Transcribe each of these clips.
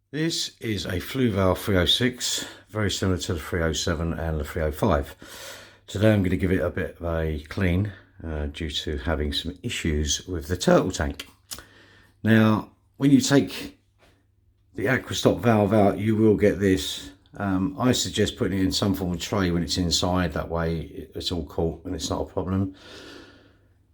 This is a Fluval 306, very similar to the 307 and the 305. Today I'm going to give it a bit of a clean due to having some issues with the turtle tank. Now, when you take the aquastop valve out, you will get this. I suggest putting it in some form of tray when it's inside, that way it's all caught and it's not a problem.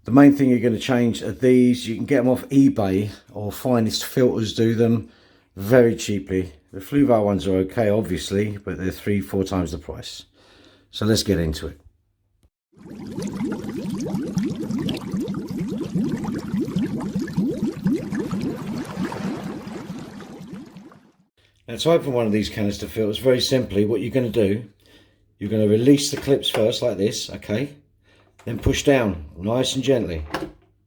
The main thing you're going to change are these. You can get them off eBay, or Finest Filters do them very cheaply. The Fluval ones are okay, obviously, but they're 3-4 times the price. So let's get into it. Now, to open one of these canister filters, very simply, what you're going to do, you're going to release the clips first, like this, okay? Then push down, nice and gently.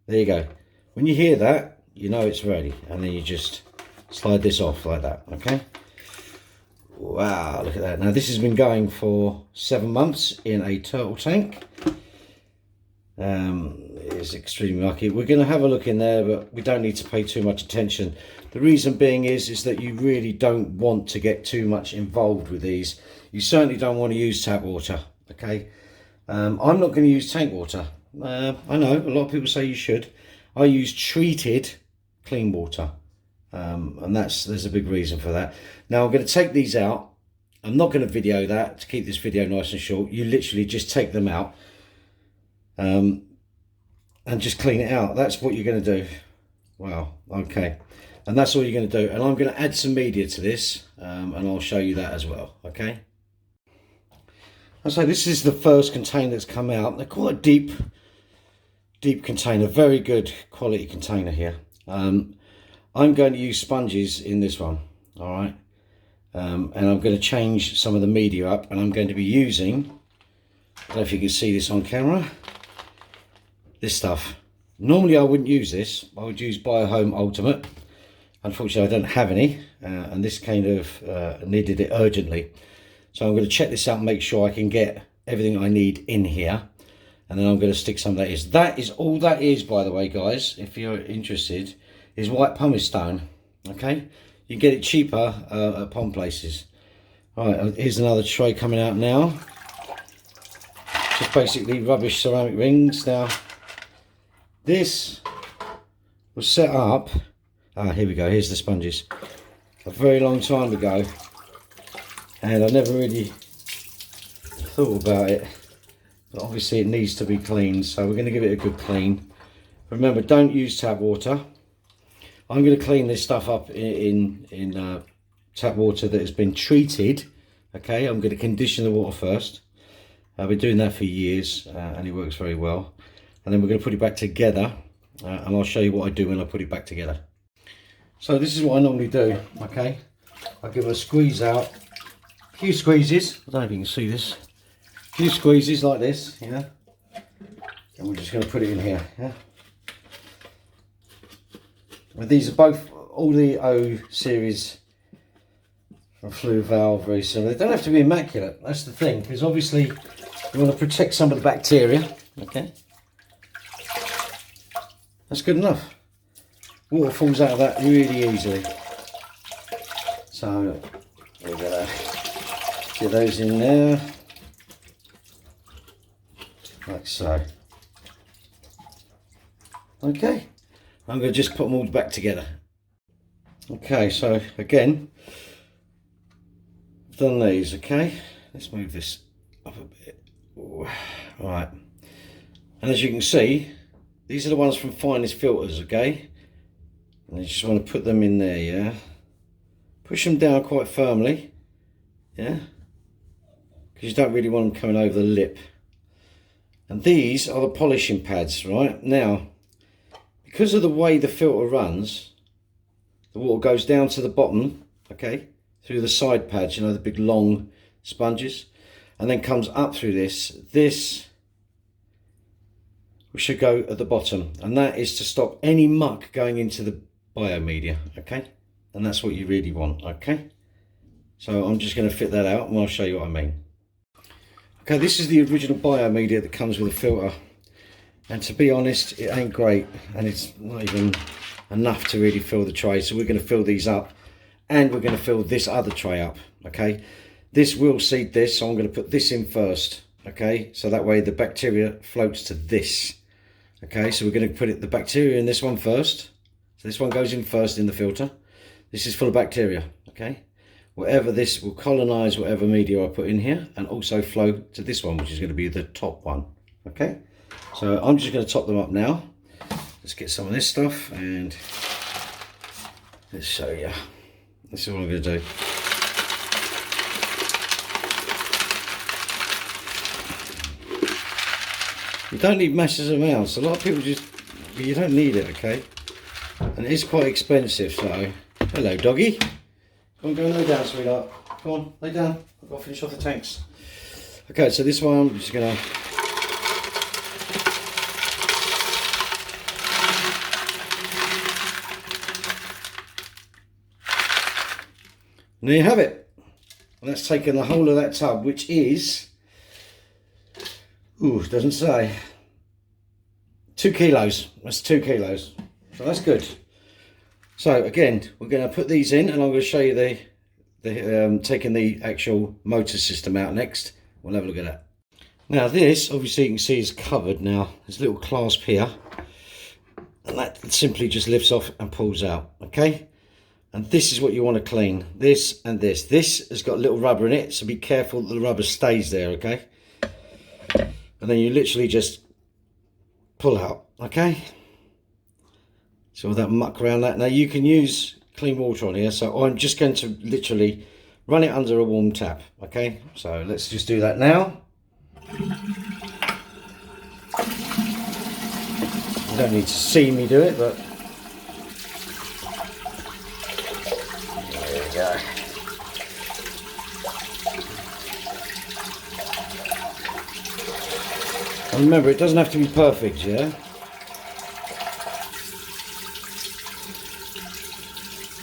There you go. When you hear that, you know it's ready. And then you just slide this off like that, okay? Wow, look at that. Now, this has been going for 7 months in a turtle tank. It's extremely lucky. We're going to have a look in there, but we don't need to pay too much attention. The reason being is that you really don't want to get too much involved with these. You certainly don't want to use tap water, okay? I'm not going to use tank water. I know a lot of people say you should. I use treated clean water, and there's a big reason for that. Now I'm going to take these out. I'm not going to video that to keep this video nice and short. You literally just take them out and just clean it out. That's what you're going to do. Wow, okay. And that's all you're going to do. And I'm going to add some media to this, and I'll show you that as well, okay? So this is the first container that's come out. They're quite a deep container, very good quality container here. I'm going to use sponges in this one, all right? And I'm going to change some of the media up, and I'm going to be using, I don't know if you can see this on camera, this stuff. Normally I wouldn't use this. I would use Biohome Ultimate. Unfortunately, I don't have any, and this kind of needed it urgently. So I'm going to check this out and make sure I can get everything I need in here. And then I'm going to stick some of that in. That is all that is, by the way, guys, if you're interested, is white pumice stone. Okay? You can get it cheaper at pond places. All right, here's another tray coming out now. Just basically rubbish ceramic rings. Now, this was set up. Here we go. Here's the sponges. A very long time ago. And I never really thought about it, but obviously it needs to be cleaned, so we're going to give it a good clean. Remember, don't use tap water. I'm going to clean this stuff up in tap water that has been treated. Okay, I'm going to condition the water first. I've been doing that for years, and it works very well. And then we're going to put it back together, and I'll show you what I do when I put it back together. So this is what I normally do. Okay, I give it a squeeze out. A few squeezes, I don't know if you can see this, a few squeezes like this, yeah, and we're just going to put it in here, yeah. But these are both all the O series from Fluval, very similar. They don't have to be immaculate, that's the thing, because obviously you want to protect some of the bacteria, okay. That's good enough. Water falls out of that really easily. So we're going to get those in there, like so. Okay, I'm going to just put them all back together. Okay, so again, I've done these, okay? Let's move this up a bit. Right, and as you can see, these are the ones from Finest Filters, okay? And you just want to put them in there, yeah? Push them down quite firmly, yeah? Because you don't really want them coming over the lip. And these are the polishing pads, right? Now, because of the way the filter runs, the water goes down to the bottom, okay, through the side pads, you know, the big long sponges, and then comes up through this. This should go at the bottom, and that is to stop any muck going into the biomedia, okay? And that's what you really want, okay? So I'm just going to fit that out, and I'll show you what I mean. Okay, this is the original biomedia that comes with a filter, and to be honest, it ain't great, and it's not even enough to really fill the tray. So we're going to fill these up, and we're going to fill this other tray up. Okay, this will seed this, so I'm going to put this in first. Okay, so that way the bacteria floats to this. Okay, so we're going to put the bacteria in this one first. So this one goes in first in the filter. This is full of bacteria. Okay, whatever, this will colonize whatever media I put in here and also flow to this one, which is going to be the top one. Okay, so I'm just going to top them up now. Let's get some of this stuff and let's show you. This is what I'm going to do. You don't need masses of amounts. A lot of people you don't need it, okay? And it is quite expensive, so... Hello, doggy. Come on, go and lay down, sweetheart. Come on, lay down. I've got to finish off the tanks. Okay, so this one, I'm just going to... And there you have it. And that's taken the whole of that tub, which is... Ooh, it doesn't say. 2 kilos. That's 2 kilos. So that's good. So again, we're going to put these in, and I'm going to show you the taking the actual motor system out next. We'll have a look at that. Now this, obviously you can see, is covered now. There's a little clasp here, and that simply just lifts off and pulls out. Okay. And this is what you want to clean. This and this. This has got a little rubber in it, so be careful that the rubber stays there. Okay. And then you literally just pull out, okay? So all that muck around that. Now you can use clean water on here, so I'm just going to literally run it under a warm tap, okay? So let's just do that now. You don't need to see me do it, but there you go. And remember, it doesn't have to be perfect, yeah?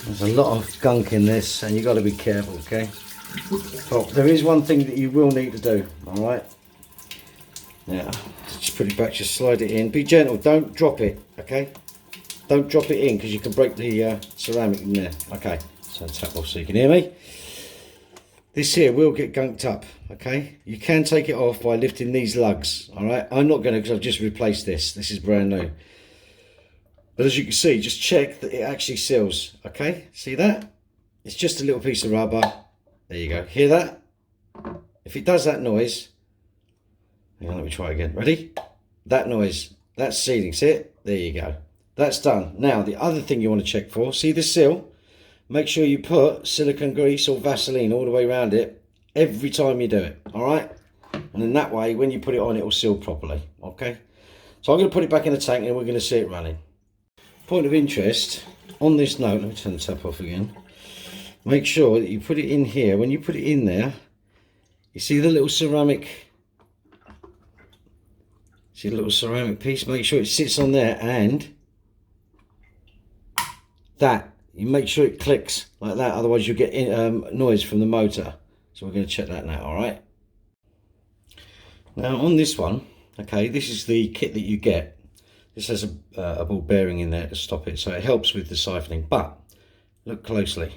There's a lot of gunk in this, and you've got to be careful, okay? But there is one thing that you will need to do, alright? Now, just put it back, just slide it in. Be gentle, don't drop it, okay? Don't drop it in, because you can break the ceramic in there. Okay, so tap off so you can hear me. This here will get gunked up, okay? You can take it off by lifting these lugs, all right? I'm not going to, because I've just replaced this. This is brand new. But as you can see, just check that it actually seals, okay? See that? It's just a little piece of rubber. There you go. Hear that? If it does that noise, hang on, let me try again. Ready? That noise, that's sealing. See it? There you go. That's done. Now, the other thing you want to check for, see the seal? Make sure you put silicone grease or Vaseline all the way around it every time you do it, all right? And then that way, when you put it on, it will seal properly, okay? So I'm going to put it back in the tank and we're going to see it running. Point of interest, on this note, let me turn the tap off again. Make sure that you put it in here. When you put it in there, you see the little ceramic, piece? Make sure it sits on there, and that, you make sure it clicks like that, otherwise you'll get noise from the motor. So we're going to check that now, all right? Now on this one, okay, this is the kit that you get. This has a ball bearing in there to stop it, so it helps with the siphoning, but look closely.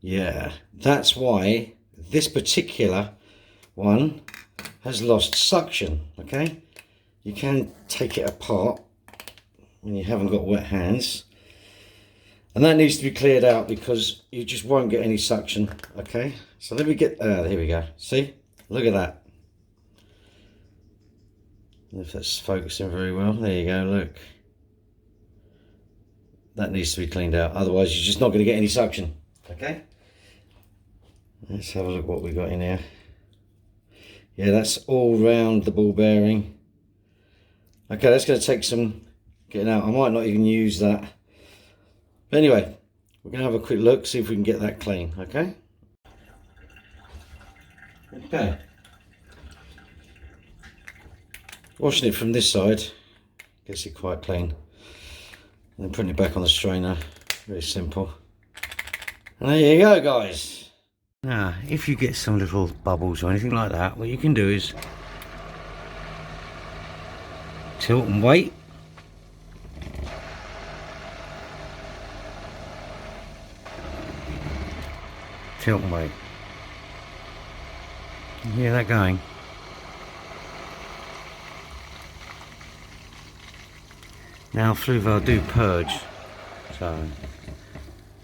Yeah, that's why this particular one has lost suction, okay? You can take it apart when you haven't got wet hands. And that needs to be cleared out because you just won't get any suction, okay? So let me get, here we go. See? Look at that. If that's focusing very well, there you go, look. That needs to be cleaned out, otherwise you're just not going to get any suction, okay? Let's have a look what we got in here. Yeah, that's all round the ball bearing. Okay, that's going to take some getting out. I might not even use that. But anyway, we're going to have a quick look, see if we can get that clean, okay? Okay. Washing it from this side gets it quite clean. And then putting it back on the strainer, very simple. And there you go, guys. Now, if you get some little bubbles or anything like that, what you can do is tilt and wait. tilt and wait. You hear that going? Now Fluval do purge, so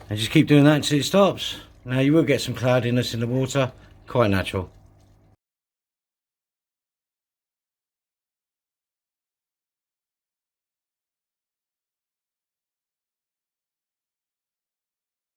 and just keep doing that until it stops. Now you will get some cloudiness in the water, quite natural.